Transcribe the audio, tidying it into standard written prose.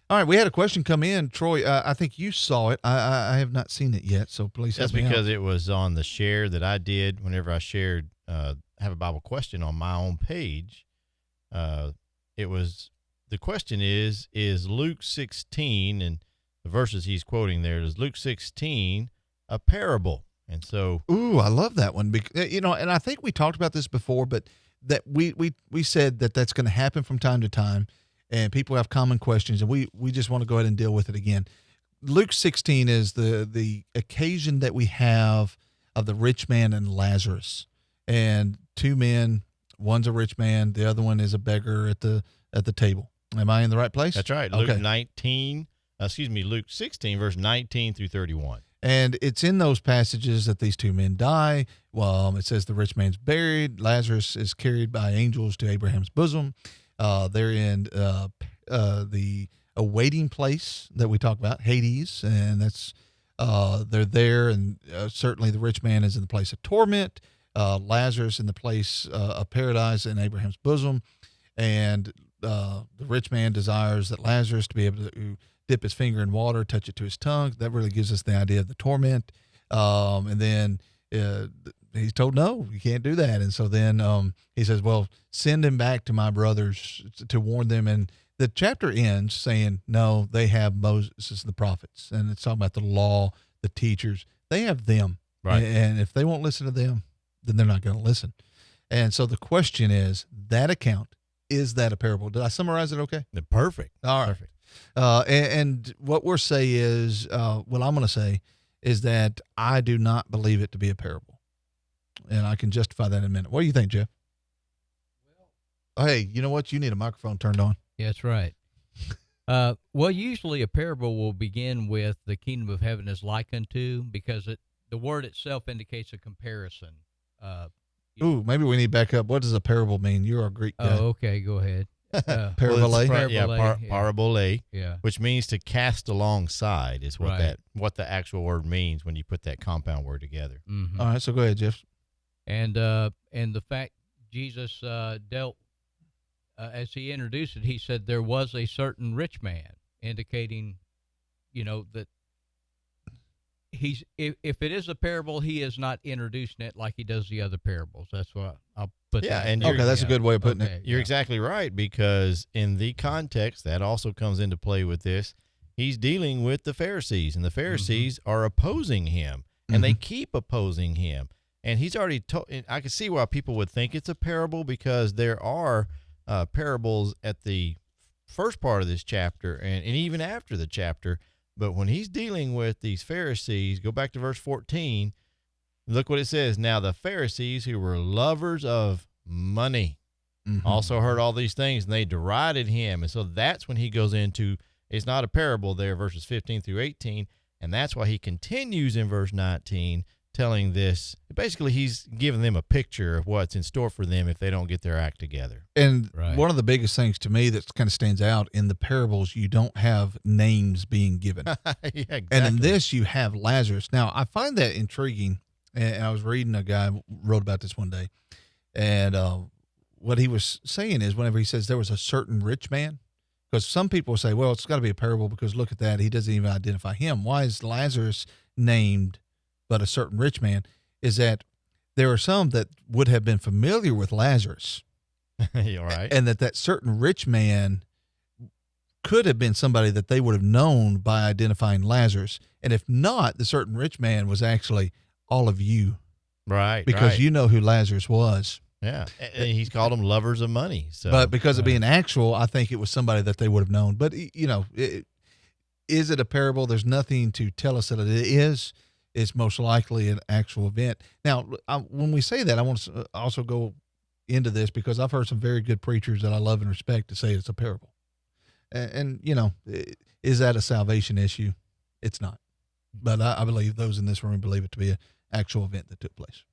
All right, we had a question come in. Troy, I think you saw it. I have not seen it yet, so please help That's me because out. it was on the share that I did whenever I shared have a Bible question on my own page. It was the question is Luke 16, and the verses he's quoting there is Luke 16 a parable? And so, Ooh, I love that one. And I think we talked about this before, but that we said that that's going to happen from time to time, and people have common questions, and we just want to go ahead and deal with it again. Luke 16 is the occasion that we have of the rich man and Lazarus, and two men. One's a rich man, the other one is a beggar at the table. Am I in the right place? that's right. Okay. Luke 16, verse 19 through 31. And it's in those passages that these two men die. Well, it says the rich man's buried. Lazarus is carried by angels to Abraham's bosom. They're in the awaiting place that we talk about, Hades, and that's they're there. And certainly the rich man is in the place of torment. Lazarus in the place of paradise in Abraham's bosom. And the rich man desires that Lazarus to be able to dip his finger in water, touch it to his tongue. That really gives us the idea of the torment. And then he's told, no, you can't do that. And so then he says, well, send him back to my brothers to warn them. And the chapter ends saying, no, they have Moses and the prophets. And it's talking about the law, the teachers. They have them. Right. And if they won't listen to them, then they're not going to listen. And so the question is, that account, is that a parable? Did I summarize it okay? Perfect. All right. Perfect. And what we're say is, what I'm going to say is that I do not believe it to be a parable. And I can justify that in a minute. What do you think, Jeff? Hey, you know what? You need a microphone turned on. Yeah, that's right. Well, usually a parable will begin with the kingdom of heaven is like unto, because the word itself indicates a comparison. Ooh, maybe we need to back up. What does a parable mean? You're a Greek guy. Oh, okay, go ahead. Parabole? Parabole, yeah. which means to cast alongside is what Right. what the actual word means when you put that compound word together. Mm-hmm. All right, so go ahead, Jeff. And the fact Jesus dealt, as he introduced it, he said there was a certain rich man, indicating, that if it is a parable, he is not introducing it like he does the other parables. That's what I'll put. Yeah, that and in. Okay, that's a good way of putting it. You're yeah. exactly right, because in the context, that also comes into play with this. He's dealing with the Pharisees, and the Pharisees are opposing him, and they keep opposing him. And he's already told, I can see why people would think it's a parable, because there are parables at the first part of this chapter and even after the chapter. But when he's dealing with these Pharisees, go back to verse 14, look what it says. Now the Pharisees, who were lovers of money, also heard all these things, and they derided him. And so that's when he goes into, it's not a parable there, verses 15 through 18. And that's why he continues in verse 19, telling this. Basically, he's giving them a picture of what's in store for them if they don't get their act together. And Right. one of the biggest things to me that kind of stands out in the parables, you don't have names being given. Yeah, exactly. And in this, you have Lazarus. Now, I find that intriguing. And I was reading, a guy wrote about this one day. And what he was saying is, whenever he says there was a certain rich man, because some people say, well, it's got to be a parable because look at that. He doesn't even identify him. Why is Lazarus named but a certain rich man? Is that there are some that would have been familiar with Lazarus. All right. And that certain rich man could have been somebody that they would have known by identifying Lazarus. And if not, the certain rich man was actually all of you, Right. because right. you know who Lazarus was. Yeah. And he's called them lovers of money. So, But because of being actual, I think it was somebody that they would have known. But, is it a parable? There's nothing to tell us that it is. It's most likely an actual event. Now, when we say that, I want to also go into this because I've heard some very good preachers that I love and respect to say it's a parable. And is that a salvation issue? It's not. But I believe those in this room believe it to be an actual event that took place.